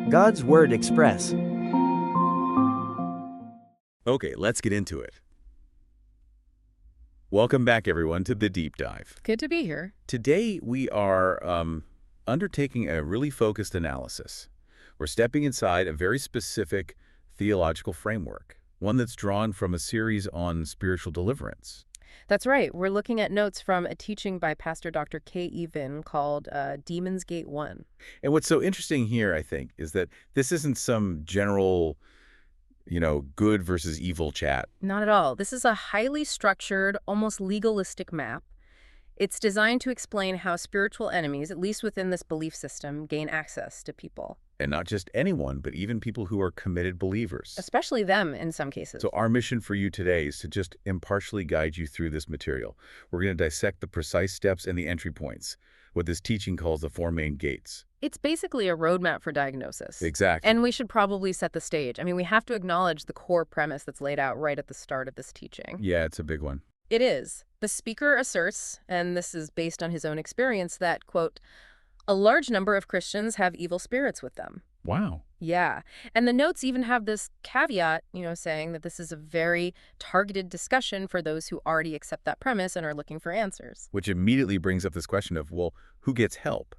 God's Word Express. Okay, let's get into it. Welcome back, everyone, to the Deep Dive. Good to be here. Today, we are undertaking a really focused analysis. We're stepping inside a very specific theological framework, one that's drawn from a series on spiritual deliverance. That's right. We're looking at notes from a teaching by Pastor Dr. K.E. Vin called Demon's Gate 1. And what's so interesting here, I think, is that this isn't some general, good versus evil chat. Not at all. This is a highly structured, almost legalistic map. It's designed to explain how spiritual enemies, at least within this belief system, gain access to people. And not just anyone, but even people who are committed believers. Especially them in some cases. So our mission for you today is to just impartially guide you through this material. We're going to dissect the precise steps and the entry points, what this teaching calls the four main gates. It's basically a roadmap for diagnosis. Exactly. And we should probably set the stage. I mean, we have to acknowledge the core premise that's laid out right at the start of this teaching. Yeah, it's a big one. It is. The speaker asserts, and this is based on his own experience, that, quote, a large number of Christians have evil spirits with them. Wow. Yeah. And the notes even have this caveat, saying that this is a very targeted discussion for those who already accept that premise and are looking for answers. Which immediately brings up this question of, well, who gets help?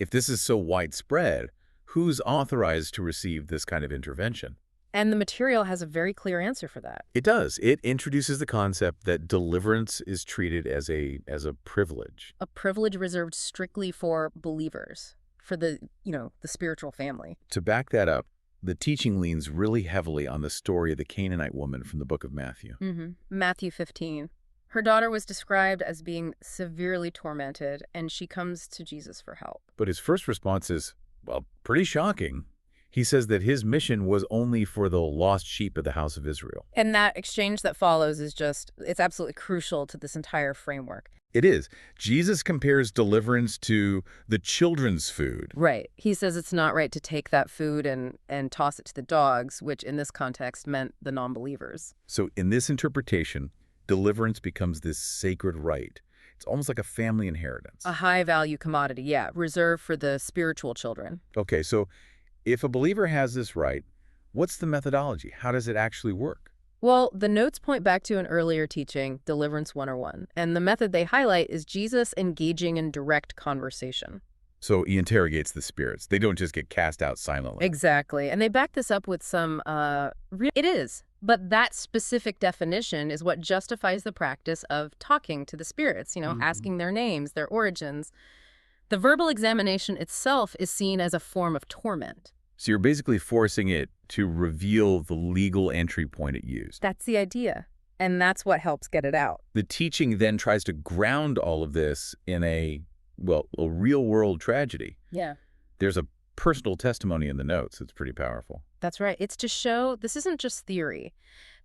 If this is so widespread, who's authorized to receive this kind of intervention? And the material has a very clear answer for that. It does. It introduces the concept that deliverance is treated as a privilege. A privilege reserved strictly for believers, for the spiritual family. To back that up, the teaching leans really heavily on the story of the Canaanite woman from the book of Matthew. Matthew 15. Her daughter was described as being severely tormented, and she comes to Jesus for help. But his first response is, well, pretty shocking. He says that his mission was only for the lost sheep of the house of Israel. And that exchange that follows is it's absolutely crucial to this entire framework. It is. Jesus compares deliverance to the children's food. Right. He says it's not right to take that food and toss it to the dogs, which in this context meant the non-believers. So in this interpretation, deliverance becomes this sacred right. It's almost like a family inheritance. A high-value commodity, yeah, reserved for the spiritual children. Okay, so if a believer has this right, what's the methodology? How does it actually work? Well, the notes point back to an earlier teaching, Deliverance 101, and the method they highlight is Jesus engaging in direct conversation. So he interrogates the spirits. They don't just get cast out silently. Exactly. And they back this up with some, it is. But that specific definition is what justifies the practice of talking to the spirits, asking their names, their origins. The verbal examination itself is seen as a form of torment. So you're basically forcing it to reveal the legal entry point it used. That's the idea. And that's what helps get it out. The teaching then tries to ground all of this in a real-world tragedy. Yeah. There's a personal testimony in the notes. It's pretty powerful. That's right. It's to show this isn't just theory.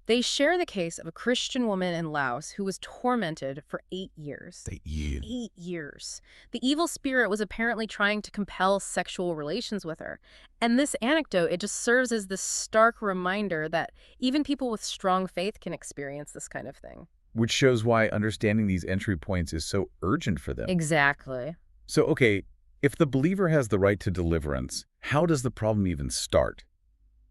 They share the case of a Christian woman in Laos who was tormented for 8 years. 8 years. 8 years. The evil spirit was apparently trying to compel sexual relations with her. And this anecdote, it just serves as this stark reminder that even people with strong faith can experience this kind of thing. Which shows why understanding these entry points is so urgent for them. Exactly. So, okay, if the believer has the right to deliverance, how does the problem even start?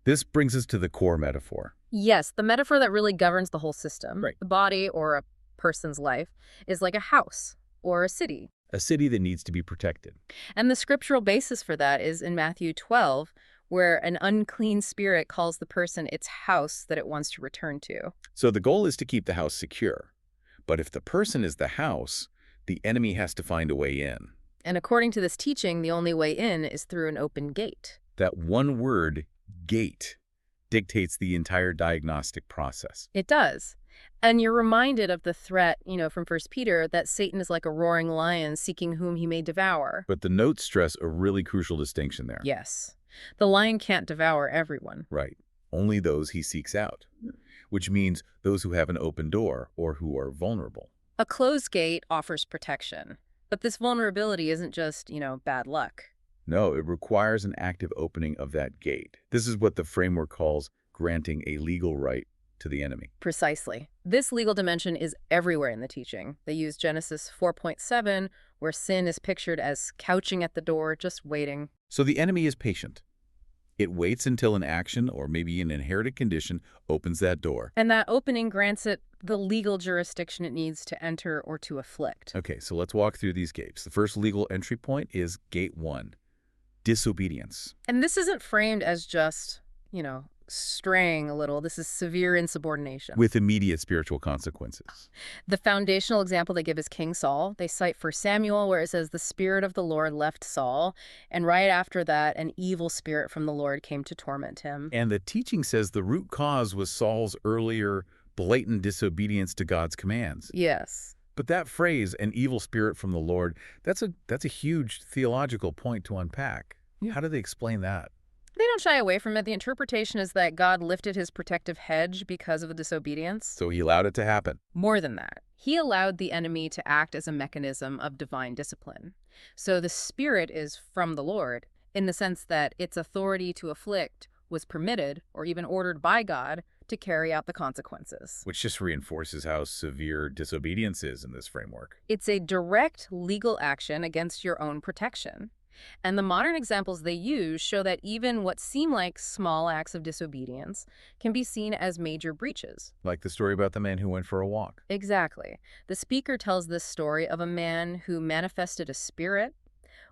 This brings us to the core metaphor. Yes, the metaphor that really governs the whole system, Right. The body or a person's life, is like a house or a city. A city that needs to be protected. And the scriptural basis for that is in Matthew 12, where an unclean spirit calls the person its house that it wants to return to. So the goal is to keep the house secure. But if the person is the house, the enemy has to find a way in. And according to this teaching, the only way in is through an open gate. That one word, gate, dictates the entire diagnostic process. It does. And you're reminded of the threat, from 1 Peter, that Satan is like a roaring lion seeking whom he may devour. But the notes stress a really crucial distinction there. Yes. The lion can't devour everyone. Right. Only those he seeks out, which means those who have an open door or who are vulnerable. A closed gate offers protection. But this vulnerability isn't just, bad luck. No, it requires an active opening of that gate. This is what the framework calls granting a legal right to the enemy. Precisely. This legal dimension is everywhere in the teaching. They use Genesis 4.7, where sin is pictured as couching at the door, just waiting. So the enemy is patient. It waits until an action or maybe an inherited condition opens that door. And that opening grants it the legal jurisdiction it needs to enter or to afflict. Okay, so let's walk through these gates. The first legal entry point is Gate 1, disobedience. And this isn't framed as just, straying a little. This is severe insubordination. With immediate spiritual consequences. The foundational example they give is King Saul. They cite 1 Samuel, where it says, the Spirit of the Lord left Saul, and right after that, an evil spirit from the Lord came to torment him. And the teaching says the root cause was Saul's earlier blatant disobedience to God's commands. Yes. But that phrase, an evil spirit from the Lord, that's a huge theological point to unpack. Yeah. How do they explain that? They don't shy away from it. The interpretation is that God lifted his protective hedge because of the disobedience. So he allowed it to happen. More than that, he allowed the enemy to act as a mechanism of divine discipline. So the Spirit is from the Lord in the sense that its authority to afflict was permitted or even ordered by God to carry out the consequences. Which just reinforces how severe disobedience is in this framework. It's a direct legal action against your own protection. And the modern examples they use show that even what seem like small acts of disobedience can be seen as major breaches. Like the story about the man who went for a walk. Exactly. The speaker tells this story of a man who manifested a spirit.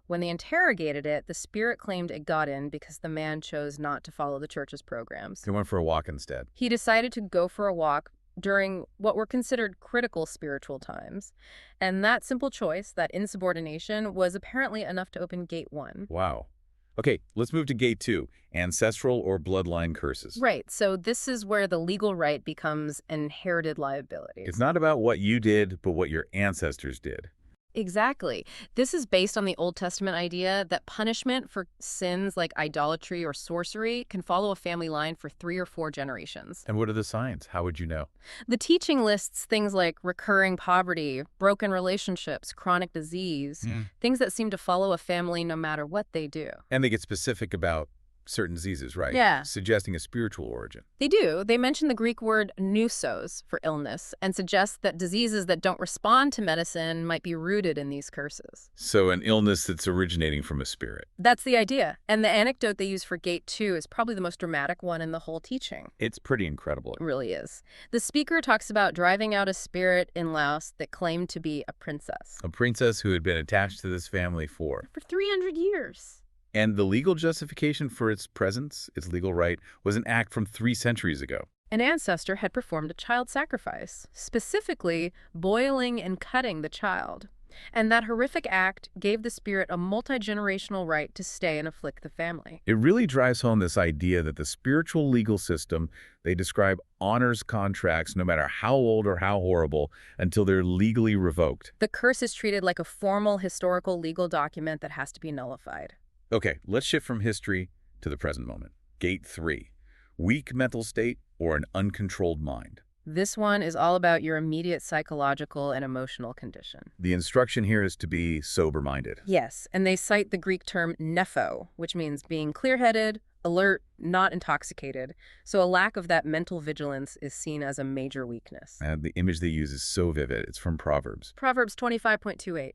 When they interrogated it, the spirit claimed it got in because the man chose not to follow the church's programs. He went for a walk instead. He decided to go for a walk during what were considered critical spiritual times. And that simple choice, that insubordination, was apparently enough to open Gate 1. Wow. Okay, let's move to Gate 2, ancestral or bloodline curses. Right, so this is where the legal right becomes inherited liability. It's not about what you did, but what your ancestors did. Exactly. This is based on the Old Testament idea that punishment for sins like idolatry or sorcery can follow a family line for 3 or 4 generations. And what are the signs? How would you know? The teaching lists things like recurring poverty, broken relationships, chronic disease, things that seem to follow a family no matter what they do. And they get specific about certain diseases, right? Yeah. Suggesting a spiritual origin. They do. They mention the Greek word nusos for illness and suggest that diseases that don't respond to medicine might be rooted in these curses. So an illness that's originating from a spirit. That's the idea. And the anecdote they use for Gate 2 is probably the most dramatic one in the whole teaching. It's pretty incredible. It really is. The speaker talks about driving out a spirit in Laos that claimed to be a princess. A princess who had been attached to this family for 300 years. And the legal justification for its presence, its legal right, was an act from 3 centuries ago. An ancestor had performed a child sacrifice, specifically boiling and cutting the child. And that horrific act gave the spirit a multi-generational right to stay and afflict the family. It really drives home this idea that the spiritual legal system, they describe honors contracts no matter how old or how horrible until they're legally revoked. The curse is treated like a formal historical legal document that has to be nullified. Okay, let's shift from history to the present moment. Gate 3, weak mental state or an uncontrolled mind. This one is all about your immediate psychological and emotional condition. The instruction here is to be sober-minded. Yes, and they cite the Greek term nepho, which means being clear-headed, alert, not intoxicated. So a lack of that mental vigilance is seen as a major weakness. And the image they use is so vivid. It's from Proverbs. Proverbs 25.28.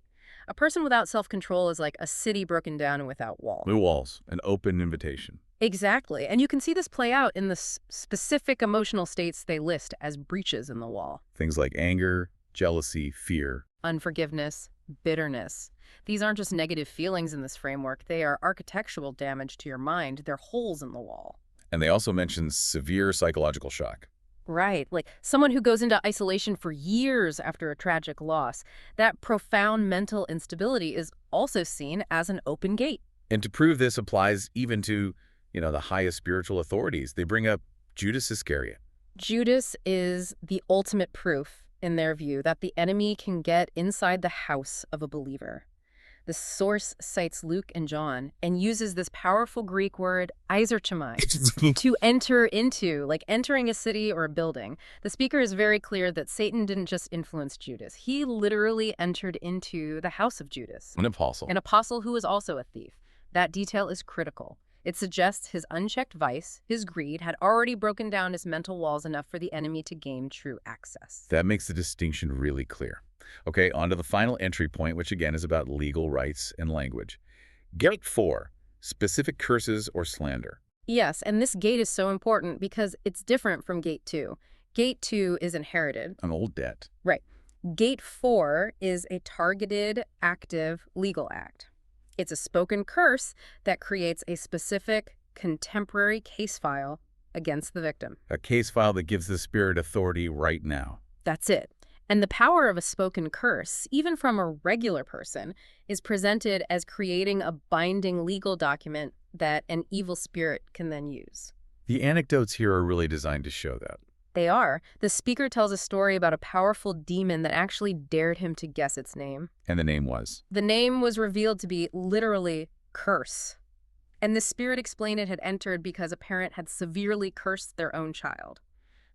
A person without self-control is like a city broken down and without walls. No walls, an open invitation. Exactly. And you can see this play out in the specific emotional states they list as breaches in the wall. Things like anger, jealousy, fear. Unforgiveness, bitterness. These aren't just negative feelings in this framework. They are architectural damage to your mind. They're holes in the wall. And they also mention severe psychological shock. Right, like someone who goes into isolation for years after a tragic loss. That profound mental instability is also seen as an open gate. And to prove this applies even to, the highest spiritual authorities. They bring up Judas Iscariot. Judas is the ultimate proof, in their view, that the enemy can get inside the house of a believer. The source cites Luke and John and uses this powerful Greek word, eizerchomai, to enter into, like entering a city or a building. The speaker is very clear that Satan didn't just influence Judas. He literally entered into the house of Judas. An apostle. An apostle who was also a thief. That detail is critical. It suggests his unchecked vice, his greed, had already broken down his mental walls enough for the enemy to gain true access. That makes the distinction really clear. Okay, on to the final entry point, which again is about legal rights and language. Gate 4, specific curses or slander. Yes, and this gate is so important because it's different from gate 2. Gate 2 is inherited. An old debt. Right. Gate 4 is a targeted, active legal act. It's a spoken curse that creates a specific, contemporary case file against the victim. A case file that gives the spirit authority right now. That's it. And the power of a spoken curse, even from a regular person, is presented as creating a binding legal document that an evil spirit can then use. The anecdotes here are really designed to show that. They are. The speaker tells a story about a powerful demon that actually dared him to guess its name. And the name was? The name was revealed to be literally curse. And the spirit explained it had entered because a parent had severely cursed their own child.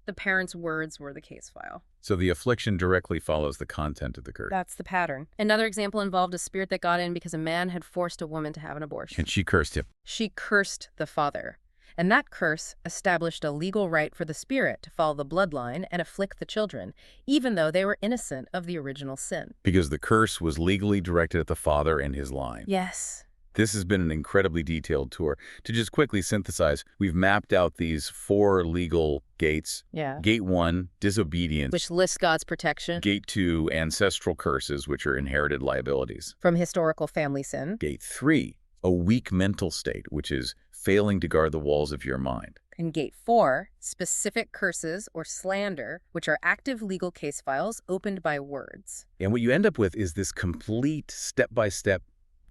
The parent's words were the case file. So the affliction directly follows the content of the curse. That's the pattern. Another example involved a spirit that got in because a man had forced a woman to have an abortion. And she cursed him. She cursed the father. And that curse established a legal right for the spirit to follow the bloodline and afflict the children, even though they were innocent of the original sin. Because the curse was legally directed at the father and his line. Yes. This has been an incredibly detailed tour. To just quickly synthesize, we've mapped out these 4 legal gates. Yeah. Gate 1, disobedience. Which lists God's protection. Gate 2, ancestral curses, which are inherited liabilities. From historical family sin. Gate 3, a weak mental state, which is failing to guard the walls of your mind. And Gate 4, specific curses or slander, which are active legal case files opened by words. And what you end up with is this complete step-by-step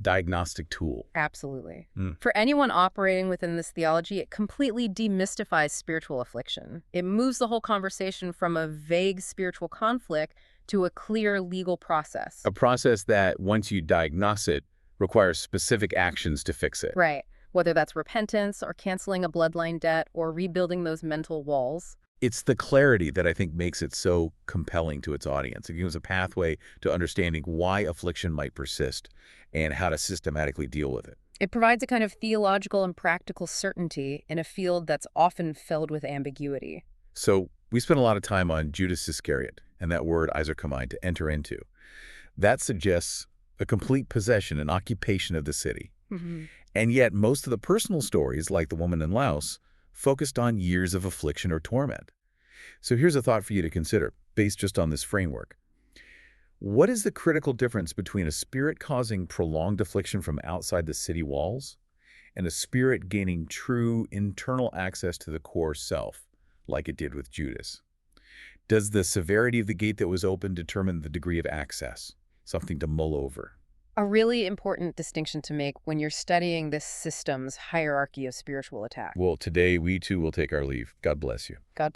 diagnostic tool. Absolutely. For anyone operating within this theology, it completely demystifies spiritual affliction. It moves the whole conversation from a vague spiritual conflict to a clear legal process. A process that, once you diagnose it, requires specific actions to fix it. Right. Whether that's repentance or canceling a bloodline debt or rebuilding those mental walls. It's the clarity that I think makes it so compelling to its audience. It gives a pathway to understanding why affliction might persist and how to systematically deal with it. It provides a kind of theological and practical certainty in a field that's often filled with ambiguity. So we spent a lot of time on Judas Iscariot and that word isokomai, to enter into. That suggests a complete possession and occupation of the city. And yet most of the personal stories, like the woman in Laos, focused on years of affliction or torment. So here's a thought for you to consider, based just on this framework. What is the critical difference between a spirit causing prolonged affliction from outside the city walls and a spirit gaining true internal access to the core self, like it did with Judas? Does the severity of the gate that was opened determine the degree of access? Something to mull over. A really important distinction to make when you're studying this system's hierarchy of spiritual attack. Well, today we too will take our leave. God bless you. God